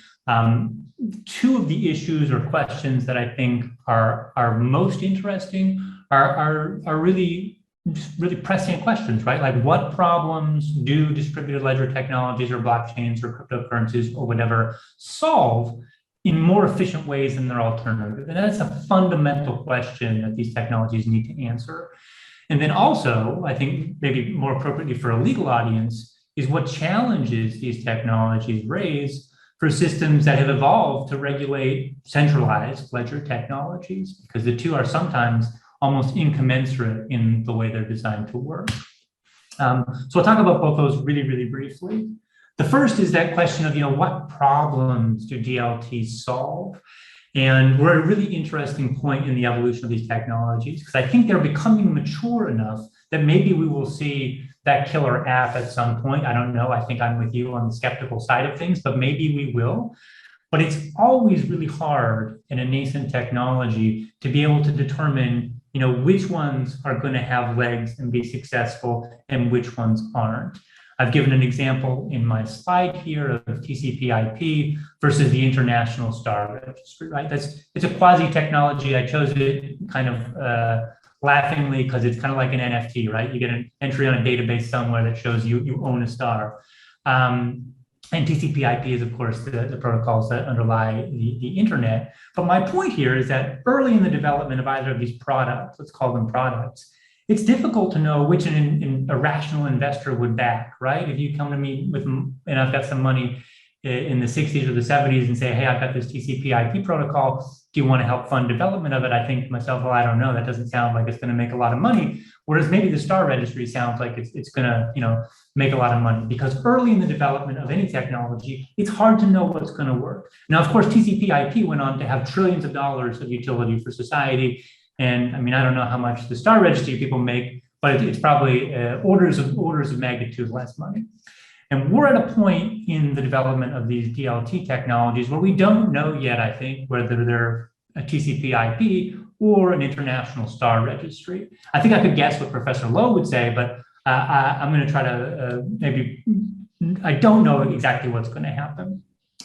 Two of the issues or questions that I think are most interesting are really pressing questions, right? Like, what problems do distributed ledger technologies or blockchains or cryptocurrencies or whatever solve in more efficient ways than their alternative? And that's a fundamental question that these technologies need to answer. And then also, I think maybe more appropriately for a legal audience, is what challenges these technologies raise for systems that have evolved to regulate centralized ledger technologies, because the two are sometimes almost incommensurate in the way they're designed to work. So I'll talk about both those really, really briefly. The first is that question of, what problems do DLTs solve? And we're at a really interesting point in the evolution of these technologies, because I think they're becoming mature enough that maybe we will see that killer app at some point. I don't know. I think I'm with you on the skeptical side of things, but maybe we will. But it's always really hard in a nascent technology to be able to determine, which ones are going to have legs and be successful and which ones aren't. I've given an example in my slide here of TCP/IP versus the International Star Registry, right? It's a quasi technology. I chose it kind of laughingly because it's kind of like an NFT, right? You get an entry on a database somewhere that shows you own a star. And TCP/IP is, of course, the protocols that underlie the internet. But my point here is that early in the development of either of these products, let's call them products, it's difficult to know which a rational investor would back, right? If you come to me and I've got some money in the 60s or the 70s and say, hey, I've got this TCP/IP protocol, do you want to help fund development of it? I think to myself, well, I don't know. That doesn't sound like it's going to make a lot of money. Whereas maybe the star registry sounds like it's going to, make a lot of money, because early in the development of any technology, it's hard to know what's going to work. Now, of course, TCP/IP went on to have trillions of dollars of utility for society. And I mean, I don't know how much the star registry people make, but it's probably orders of magnitude less money. And we're at a point in the development of these DLT technologies where we don't know yet, I think, whether they're a TCP/IP or an international star registry. I think I could guess what Professor Low would say, but I'm going to try to I don't know exactly what's going to happen.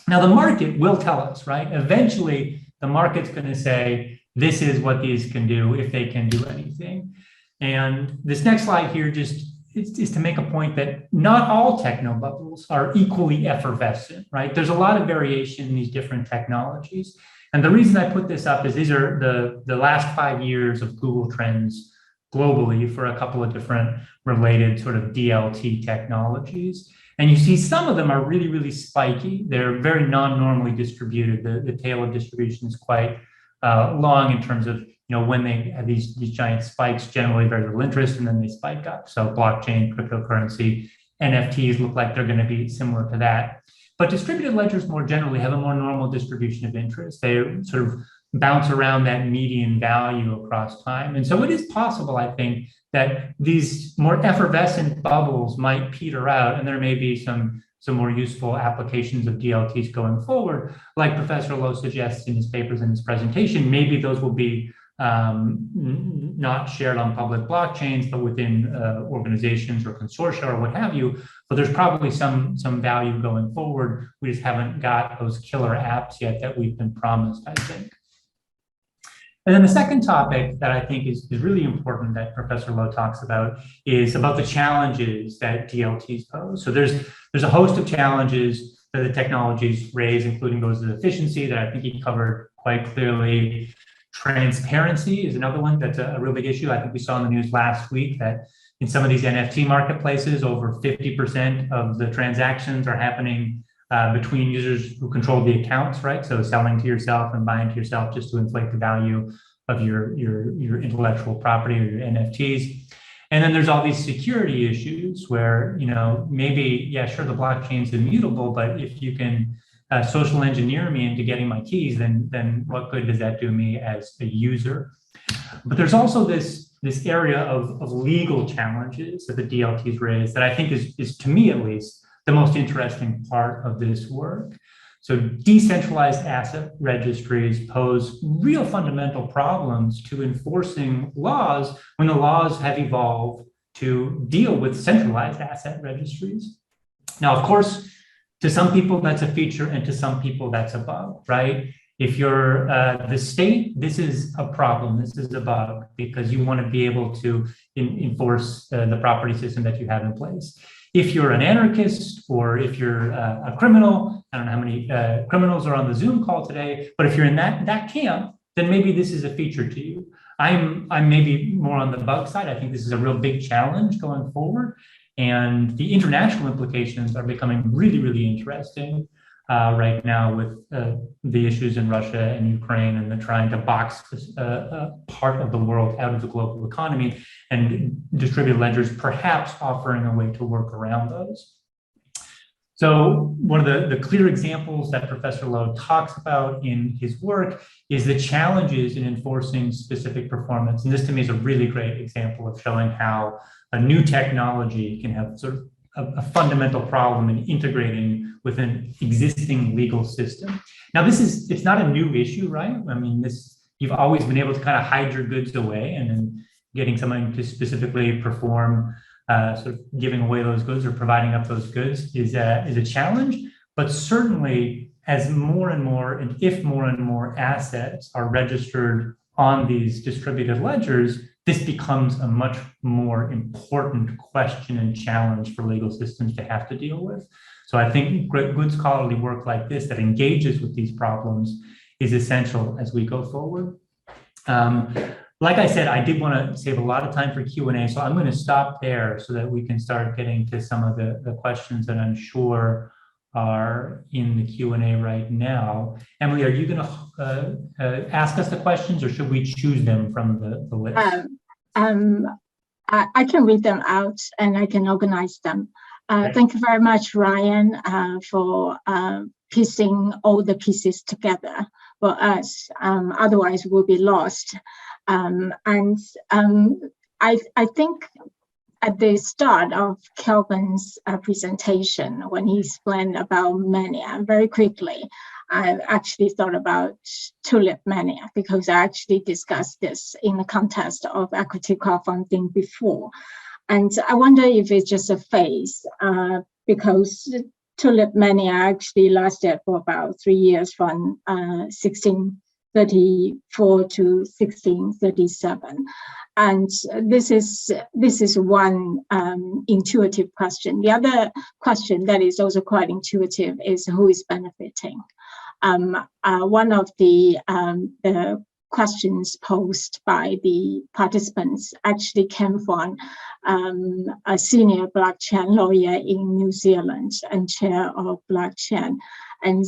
Now, the market will tell us, right? Eventually, the market's going to say, this is what these can do, if they can do anything. And this next slide here just is to make a point that not all technobubbles are equally effervescent, right? There's a lot of variation in these different technologies. And the reason I put this up is these are the last 5 years of Google Trends globally for a couple of different related sort of DLT technologies. And you see some of them are really, really spiky. They're very non-normally distributed. The tail of distribution is quite long in terms of, when they have these giant spikes, generally very little interest, and then they spike up. So blockchain, cryptocurrency, NFTs look like they're going to be similar to that. But distributed ledgers more generally have a more normal distribution of interest. They sort of bounce around that median value across time. And so it is possible, I think, that these more effervescent bubbles might peter out, and there may be some more useful applications of DLTs going forward, like Professor Low suggests in his papers and his presentation. Maybe those will be not shared on public blockchains, but within organizations or consortia or what have you. But there's probably some value going forward. We just haven't got those killer apps yet that we've been promised, I think. And then the second topic that I think is really important that Professor Low talks about is about the challenges that DLTs pose. So there's a host of challenges that the technologies raise, including those of efficiency that I think he covered quite clearly. Transparency is another one that's a real big issue. I think we saw in the news last week that in some of these NFT marketplaces, over 50% of the transactions are happening between users who control the accounts, right? So selling to yourself and buying to yourself just to inflate the value of your intellectual property or your NFTs. And then there's all these security issues where, maybe, yeah, sure, the blockchain's immutable, but if you can social engineer me into getting my keys, then what good does that do me as a user? But there's also this area of legal challenges that the DLTs raise that I think is to me at least, the most interesting part of this work. So decentralized asset registries pose real fundamental problems to enforcing laws when the laws have evolved to deal with centralized asset registries. Now, of course, to some people that's a feature and to some people that's a bug, right? If you're the state, this is a problem, this is a bug, because you want to be able to enforce the property system that you have in place. If you're an anarchist or if you're a criminal, I don't know how many criminals are on the Zoom call today, but if you're in that camp, then maybe this is a feature to you. I'm maybe more on the bug side. I think this is a real big challenge going forward. And the international implications are becoming really, really interesting right now with the issues in Russia and Ukraine and the trying to box part of the world out of the global economy, and distributed ledgers perhaps offering a way to work around those. So one of the clear examples that Professor Low talks about in his work is the challenges in enforcing specific performance. And this to me is a really great example of showing how a new technology can have sort of a fundamental problem in integrating with an existing legal system. Now, it's not a new issue, right? I mean, you've always been able to kind of hide your goods away, and then getting someone to specifically perform sort of giving away those goods or providing up those goods is a challenge. But certainly, as more and more, and if more and more assets are registered on these distributed ledgers, this becomes a much more important question and challenge for legal systems to have to deal with. So I think good scholarly work like this that engages with these problems is essential as we go forward. Like I said, I did want to save a lot of time for Q&A, so I'm going to stop there so that we can start getting to some of the questions that I'm sure are in the Q&A right now. Emily, are you going to ask us the questions, or should we choose them from the list? I can read them out and I can organize them. Okay. Thank you very much, Ryan, for piecing all the pieces together for us. Otherwise, we'll be lost. I think at the start of Kelvin's presentation, when he explained about Mania, very quickly, I actually thought about tulip mania, because I actually discussed this in the context of equity crowdfunding before. And I wonder if it's just a phase, because tulip mania actually lasted for about 3 years, from 1634 to 1637. And this is one intuitive question. The other question that is also quite intuitive is who is benefiting. One of the questions posed by the participants actually came from a senior blockchain lawyer in New Zealand and chair of blockchain. And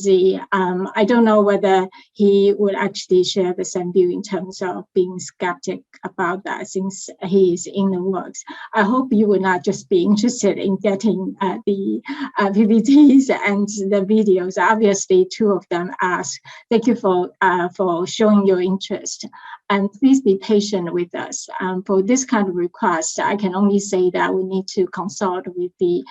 I don't know whether he would actually share the same view in terms of being skeptic about that, since he is in the works. I hope you will not just be interested in getting the PPTs and the videos. Obviously, 2 of them ask. Thank you for showing your interest. And please be patient with us. For this kind of request, I can only say that we need to consult with the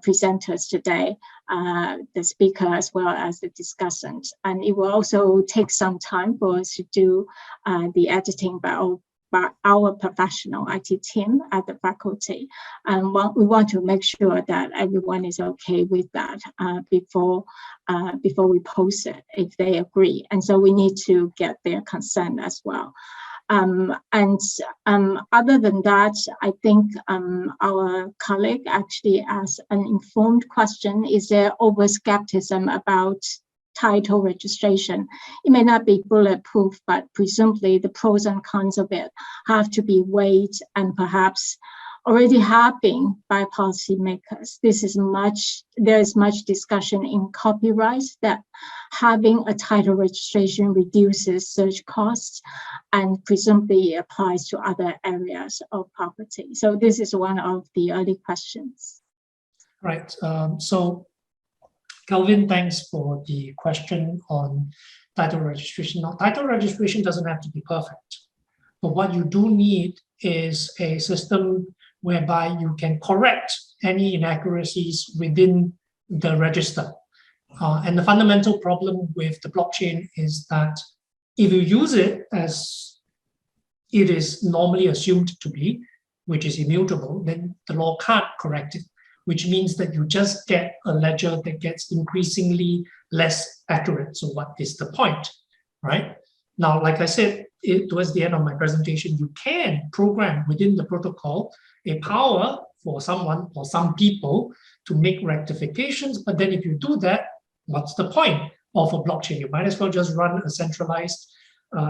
presenters today, the speaker as well as the discussant. And it will also take some time for us to do the editing by our professional IT team at the faculty. And we want to make sure that everyone is okay with that before we post it, if they agree. And so we need to get their consent as well. Other than that, I think our colleague actually asked an informed question. Is there over-skepticism about title registration? It may not be bulletproof, but presumably the pros and cons of it have to be weighed and perhaps already have been by policymakers. There is much discussion in copyright that having a title registration reduces search costs, and presumably applies to other areas of property. So this is one of the early questions. Right. So Kelvin, thanks for the question on title registration. Now, title registration doesn't have to be perfect, but what you do need is a system whereby you can correct any inaccuracies within the register. And the fundamental problem with the blockchain is that if you use it as it is normally assumed to be, which is immutable, then the law can't correct it, which means that you just get a ledger that gets increasingly less accurate. So what is the point, right? Now, like I said, towards the end of my presentation, you can program within the protocol a power for someone or some people to make rectifications. But then if you do that, what's the point of a blockchain? You might as well just run a centralized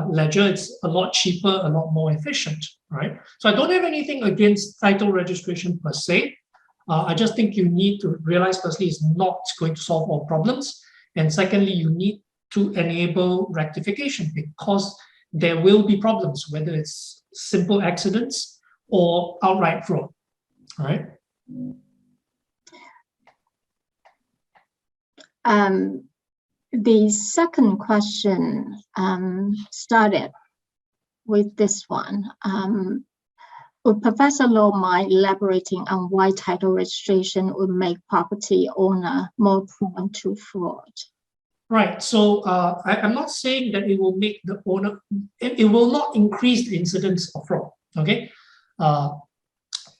ledger. It's a lot cheaper, a lot more efficient, right? So I don't have anything against title registration per se. I just think you need to realize, firstly, it's not going to solve all problems. And secondly, you need to enable rectification, because there will be problems, whether it's simple accidents or outright fraud, right? The second question started with this one. Would Professor Low mind elaborating on why title registration would make property owner more prone to fraud? Right. So I'm not saying that it will make the owner, it will not increase the incidence of fraud. Okay.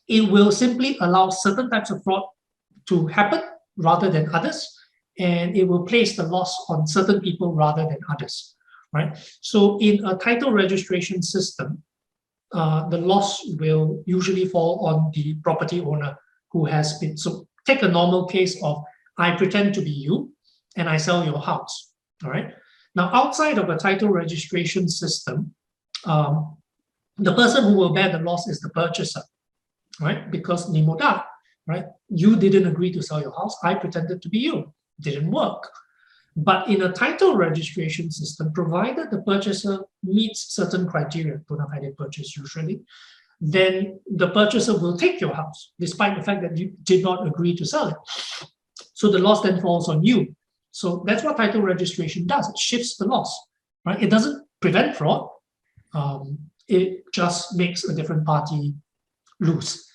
It will simply allow certain types of fraud to happen rather than others, and it will place the loss on certain people rather than others. Right. So in a title registration system, the loss will usually fall on the property owner who has been. So take a normal case of I pretend to be you and I sell your house. All right. Now, outside of a title registration system, the person who will bear the loss is the purchaser, right? Because ni modal, right? You didn't agree to sell your house. I pretended to be you. Didn't work. But in a title registration system, provided the purchaser meets certain criteria, bona fide purchase usually, then the purchaser will take your house, despite the fact that you did not agree to sell it. So the loss then falls on you. So that's what title registration does. It shifts the loss, right? It doesn't prevent fraud. It just makes a different party lose.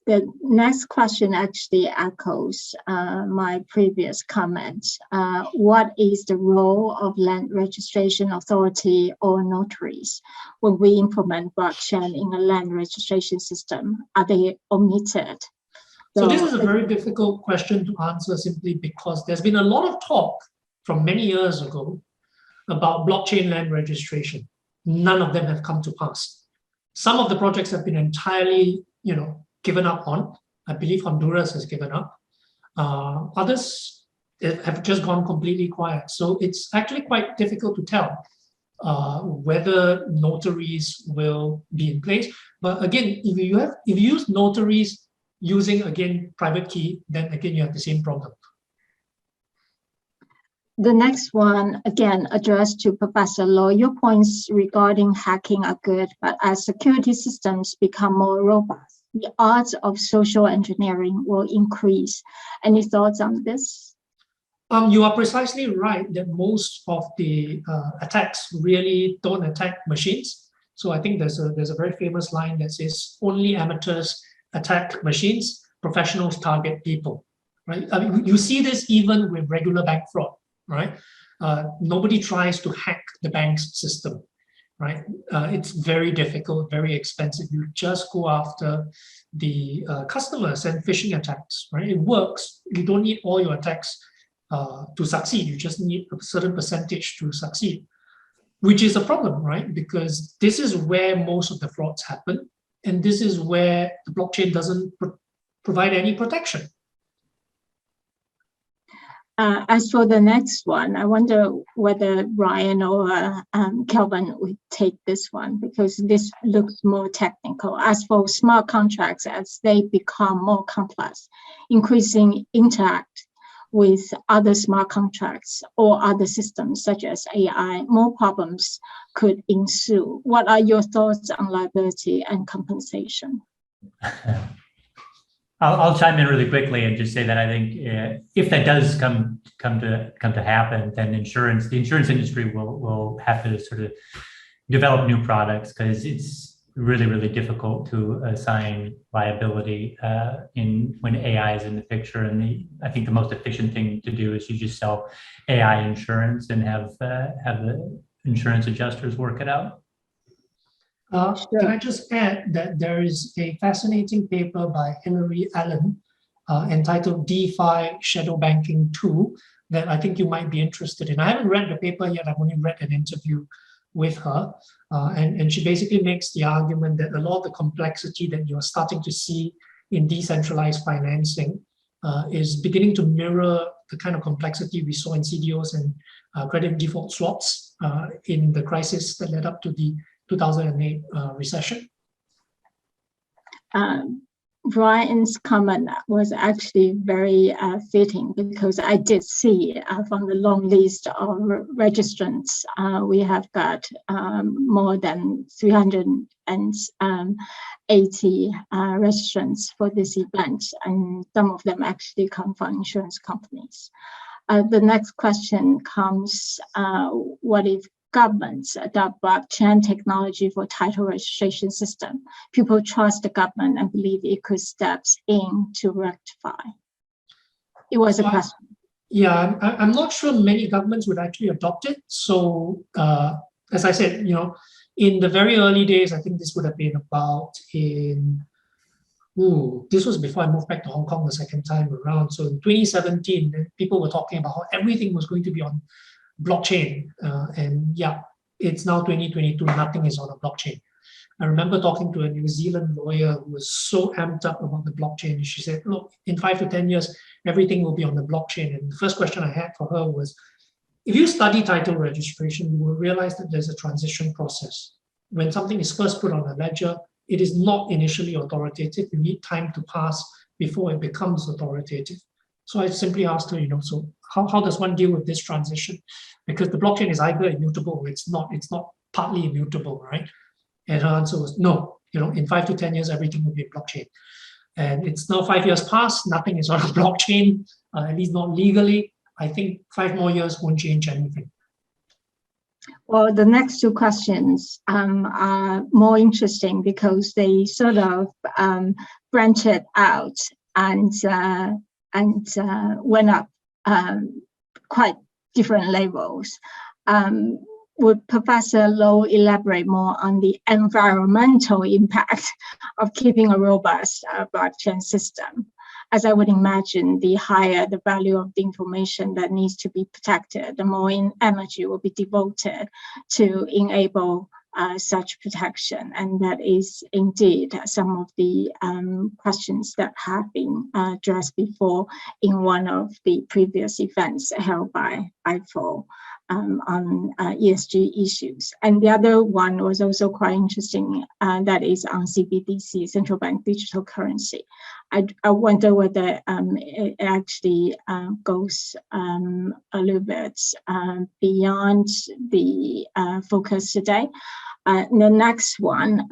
The next question actually echoes my previous comments. What is the role of land registration authority or notaries when we implement blockchain in a land registration system? Are they omitted? So this is a very difficult question to answer simply because there's been a lot of talk from many years ago about blockchain land registration. None of them have come to pass. Some of the projects have been entirely, given up on. I believe Honduras has given up. Others have just gone completely quiet. So it's actually quite difficult to tell whether notaries will be in place. But again, if you use notaries using, again, private key, then again, you have the same problem. The next one, again, addressed to Professor Low. Your points regarding hacking are good, but as security systems become more robust, the odds of social engineering will increase. Any thoughts on this? You are precisely right that most of the attacks really don't attack machines. So I think there's a very famous line that says, only amateurs attack machines, professionals target people, right? I mean, you see this even with regular bank fraud, right? Nobody tries to hack the bank's system, right? It's very difficult, very expensive. You just go after the customers and phishing attacks, right? It works. You don't need all your attacks to succeed. You just need a certain percentage to succeed, which is a problem, right? Because this is where most of the frauds happen. And this is where the blockchain doesn't provide any protection. As for the next one, I wonder whether Ryan or Kelvin would take this one, because this looks more technical. As for smart contracts, as they become more complex, increasing interact with other smart contracts or other systems such as AI, more problems could ensue. What are your thoughts on liability and compensation? I'll chime in really quickly and just say that I think if that does come to happen, then the insurance industry will have to sort of develop new products, because it's really, really difficult to assign liability when AI is in the picture. And I think the most efficient thing to do is you just sell AI insurance and have the insurance adjusters work it out. Sure. Can I just add that there is a fascinating paper by Hilary Allen entitled DeFi Shadow Banking 2 that I think you might be interested in. I haven't read the paper yet. I've only read an interview with her. And she basically makes the argument that a lot of the complexity that you're starting to see in decentralized financing is beginning to mirror the kind of complexity we saw in CDOs and credit default swaps in the crisis that led up to the 2008 recession. Brian's comment was actually very fitting, because I did see from the long list of registrants, we have got more than 380 registrants for this event, and some of them actually come from insurance companies. The next question comes, what if governments adopt blockchain technology for title registration system? People trust the government and believe it could step in to rectify. It was a question. Yeah, I'm not sure many governments would actually adopt it. So as I said, in the very early days, I think this would have been about this was before I moved back to Hong Kong the second time around. So in 2017, people were talking about how everything was going to be on blockchain. And yeah, it's now 2022, nothing is on a blockchain. I remember talking to a New Zealand lawyer who was so amped up about the blockchain. And she said, look, in 5 to 10 years, everything will be on the blockchain. And the first question I had for her was, if you study title registration, you will realize that there's a transition process. When something is first put on a ledger, it is not initially authoritative. You need time to pass before it becomes authoritative. So I simply asked her, so how does one deal with this transition? Because the blockchain is either immutable or it's not partly immutable, right? And her answer was no, in 5 to 10 years, everything will be a blockchain. And it's now 5 years past, nothing is on a blockchain, at least not legally. I think 5 more years won't change anything. Well, the next 2 questions are more interesting because they sort of branched out and went up quite different levels. Would Professor Low elaborate more on the environmental impact of keeping a robust blockchain system? As I would imagine, the higher the value of the information that needs to be protected, the more energy will be devoted to enable such protection. And that is indeed some of the questions that have been addressed before in one of the previous events held by AIIFL on ESG issues. And the other one was also quite interesting, that is on CBDC, central bank digital currency. I wonder whether it actually goes a little bit beyond the focus today. The next one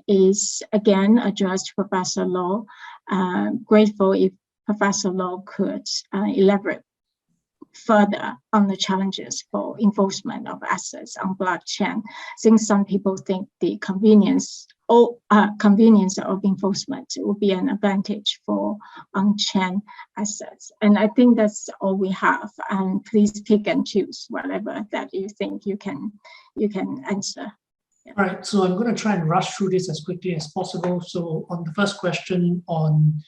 is again addressed to Professor Low. Grateful if Professor Low could elaborate further on the challenges for enforcement of assets on blockchain, since some people think the convenience of enforcement will be an advantage for on-chain assets. And I think that's all we have. And please pick and choose whatever that you think you can answer. Yeah. All right, so I'm going to try and rush through this as quickly as possible. So on the first question on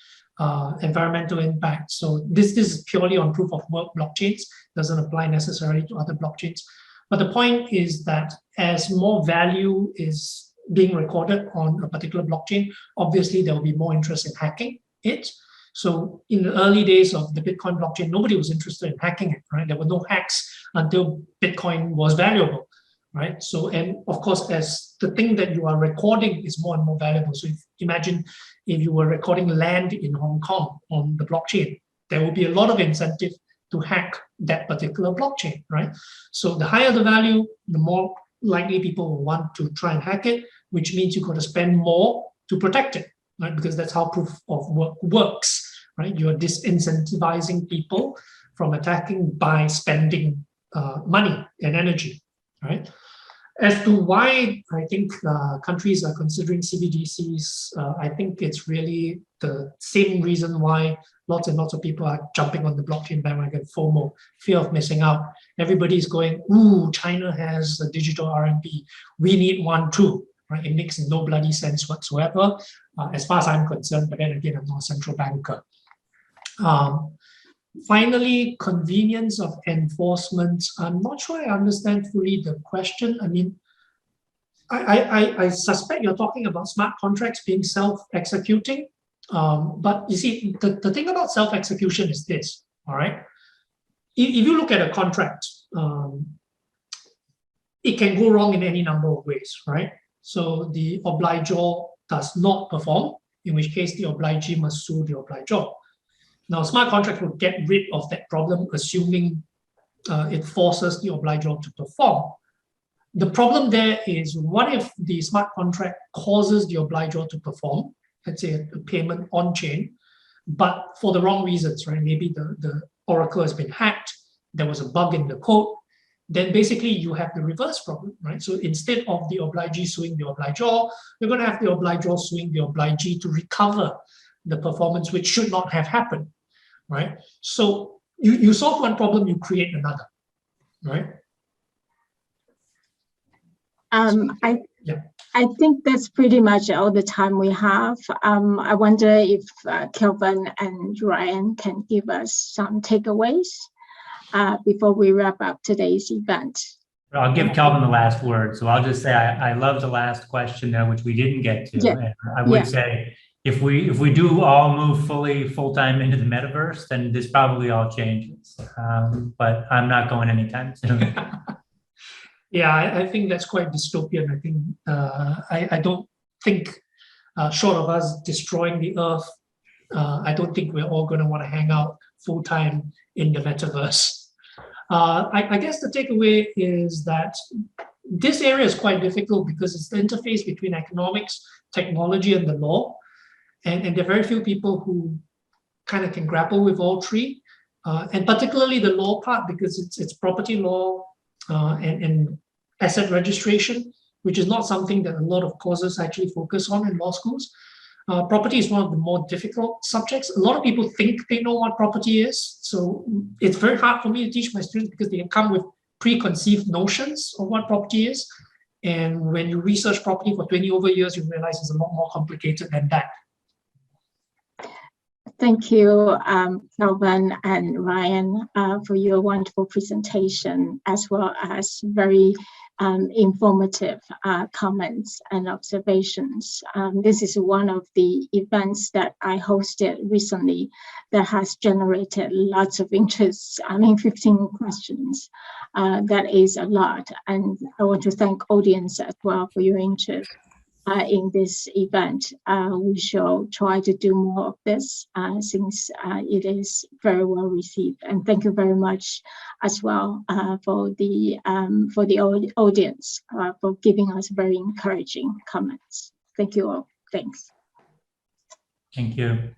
environmental impact. So this is purely on proof of work blockchains, doesn't apply necessarily to other blockchains. But the point is that as more value is being recorded on a particular blockchain, obviously there will be more interest in hacking it. So in the early days of the Bitcoin blockchain, nobody was interested in hacking it, right? There were no hacks until Bitcoin was valuable, right? So, and of course, as the thing that you are recording is more and more valuable. So imagine if you were recording land in Hong Kong on the blockchain, there will be a lot of incentive to hack that particular blockchain, right? So the higher the value, the more likely people will want to try and hack it, which means you've got to spend more to protect it, right? Because that's how proof of work works, right? You're disincentivizing people from attacking by spending money and energy, right? As to why I think countries are considering CBDCs, I think it's really the same reason why lots and lots of people are jumping on the blockchain bandwagon, FOMO, fear of missing out. Everybody's going, ooh, China has a digital RMB. We need one too, right? It makes no bloody sense whatsoever, as far as I'm concerned. But then again, I'm not a central banker. Finally, convenience of enforcement. I'm not sure I understand fully the question. I mean, I suspect you're talking about smart contracts being self-executing. But you see, the thing about self-execution is this, all right? If you look at a contract, it can go wrong in any number of ways, right? So the obligor does not perform, in which case the obligee must sue the obligor. Now, smart contracts will get rid of that problem, assuming it forces the obligor to perform. The problem there is, what if the smart contract causes the obligor to perform, let's say a payment on-chain, but for the wrong reasons, right? Maybe the oracle has been hacked, there was a bug in the code, then basically you have the reverse problem, right? So instead of the obligee suing the obligor, you're going to have the obligor suing the obligee to recover the performance which should not have happened, right? So you solve one problem, you create another, right? I think that's pretty much all the time we have. I wonder if Kelvin and Ryan can give us some takeaways before we wrap up today's event. I'll give Kelvin the last word. So I'll just say I love the last question there, which we didn't get to. Yeah. And I would say if we do all move full-time into the metaverse, then this probably all changes. But I'm not going anytime soon. Yeah, I think that's quite dystopian. I think I don't think, short of us destroying the earth, I don't think we're all going to want to hang out full-time in the metaverse. I guess the takeaway is that this area is quite difficult because it's the interface between economics, technology, and the law. And there are very few people who kind of can grapple with all three, and particularly the law part, because it's property law and asset registration, which is not something that a lot of courses actually focus on in law schools. Property is one of the more difficult subjects. A lot of people think they know what property is. So it's very hard for me to teach my students because they come with preconceived notions of what property is. And when you research property for 20 over years, you realize it's a lot more complicated than that. Thank you, Kelvin and Ryan, for your wonderful presentation, as well as very informative comments and observations. This is one of the events that I hosted recently that has generated lots of interest. 15 questions. That is a lot. And I want to thank audience as well for your interest in this event. We shall try to do more of this since it is very well received. And thank you very much as well for the audience for giving us very encouraging comments. Thank you all. Thanks. Thank you.